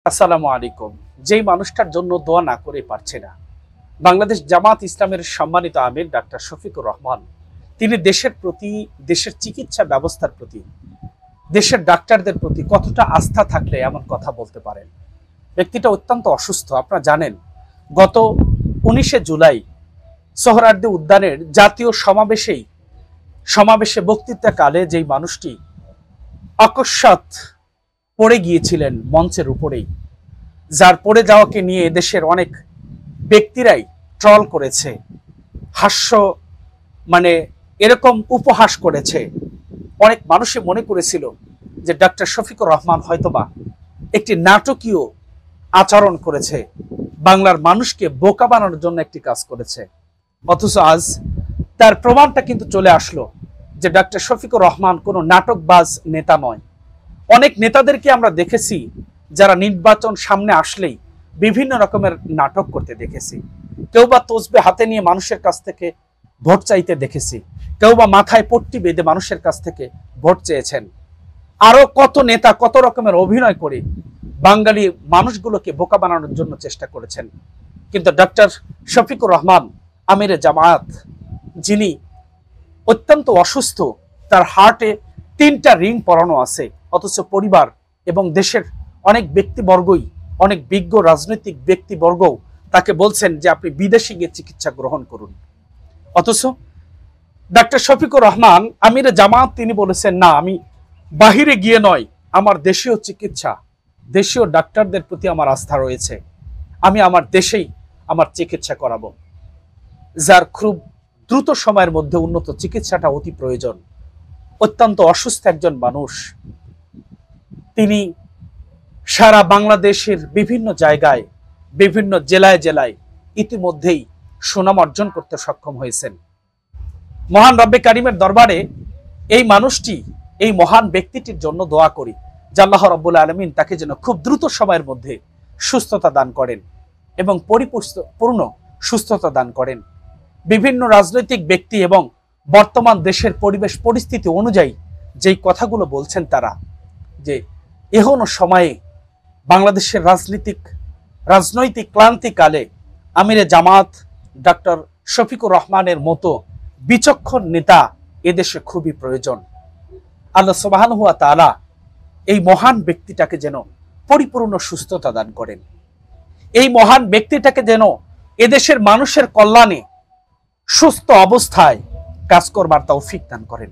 আসসালামু আলাইকুম। যেই মানুষটার জন্য দোয়া না করে পারছে না, বাংলাদেশ জামাত ইসলামের সম্মানিত আমির ডাক্তার শফিকুর রহমান, তিনি দেশের প্রতি, দেশের চিকিৎসা ব্যবস্থার প্রতি, দেশের ডাক্তারদের প্রতি কতটা আস্থা থাকলে এমন কথা বলতে পারেন। ব্যক্তিটা অত্যন্ত অসুস্থ। আপনারা জানেন, গত 19শে জুলাই সোহরাওয়ার্দী উদ্যানের জাতীয় সমাবেশে বক্তৃতাকালে যেই মানুষটি অকস্মাৎ পড়ে গিয়েছিলেন মঞ্চের উপরেই, যার পড়ে যাওয়াকে নিয়ে দেশের অনেক ব্যক্তিরাই ট্রল করেছে, হাস্য এরকম উপহাস করেছে। অনেক মানুষই মনে করেছিল যে ডাক্তার শফিকুর রহমান হয়তোবা একটি নাটকীয় আচরণ করেছে, বাংলার মানুষকে বোকা বানানোর জন্য একটি কাজ করেছে। অথচ আজ তার প্রমাণটা কিন্তু চলে আসলো যে ডাক্তার শফিকুর রহমান কোনো নাটকবাজ নেতা নয়। অনেক নেতাদেরকে আমরা দেখেছি যারা নির্বাচন সামনে আসলেই বিভিন্ন রকমের নাটক করতে দেখেছি। কেউ বা তসবিহ হাতে নিয়ে মানুষের কাছ থেকে ভোট চাইতে দেখেছি, কেউ বা মাথায় পট্টি বেঁধে মানুষের কাছ থেকে ভোট চেয়েছেন। আরো কত নেতা কত রকমের অভিনয় করে বাঙালি মানুষগুলোকে বোকা বানানোর জন্য চেষ্টা করেছেন। কিন্তু ডক্টর শফিকুর রহমান আমিরে জামায়াত, যিনি অত্যন্ত অসুস্থ, তার হার্টে 3টা রিং পরানো আছে, অথচ পরিবার এবং দেশের অনেক ব্যক্তিবর্গই, অনেক বিজ্ঞ রাজনৈতিক ব্যক্তিবর্গও তাকে বলছেন যে আপনি বিদেশে গিয়ে চিকিৎসা গ্রহণ করুন। অথচ ডাক্তার শফিকুর রহমান আমিরে জামায়াত তিনি বলেছেন, না, আমি বাহিরে গিয়ে নয়, আমার দেশীয় চিকিৎসা, দেশীয় ডাক্তারদের প্রতি আমার আস্থা রয়েছে, আমি আমার দেশেই আমার চিকিৎসা করাবো। যার খুব দ্রুত সময়ের মধ্যে উন্নত চিকিৎসাটা অতি প্রয়োজন। অত্যন্ত অসুস্থ একজন মানুষ, তিনি সারা বাংলাদেশের বিভিন্ন জায়গায়, বিভিন্ন জেলায় জেলায় ইতিমধ্যেই সুনাম অর্জন করতে সক্ষম হয়েছেন। মহান রব্বে কারিমের দরবারে এই মানুষটি, এই মহান ব্যক্তিটির জন্য দোয়া করি যে আল্লাহ রাব্বুল আলামিন তাকে যেন খুব দ্রুত সময়ের মধ্যে সুস্থতা দান করেন এবং পরিপূর্ণ সুস্থতা দান করেন। বিভিন্ন রাজনৈতিক ব্যক্তি এবং বর্তমান দেশের পরিবেশ পরিস্থিতি অনুযায়ী যেই কথাগুলো বলছেন তারা, যে এখনো সময়ে বাংলাদেশের রাজনৈতিক ক্লান্তিকালে আমিরে জামাত ডক্টর শফিকুর রহমানের মতো বিচক্ষণ নেতা এদেশে খুবই প্রয়োজন। আল্লাহ সুবহানাহু ওয়া তাআলা এই মহান ব্যক্তিটাকে যেন পরিপূর্ণ সুস্থতা দান করেন, এই মহান ব্যক্তিটাকে যেন এদেশের মানুষের কল্যাণে সুস্থ অবস্থায় কাজ করবার তৌফিক দান করেন।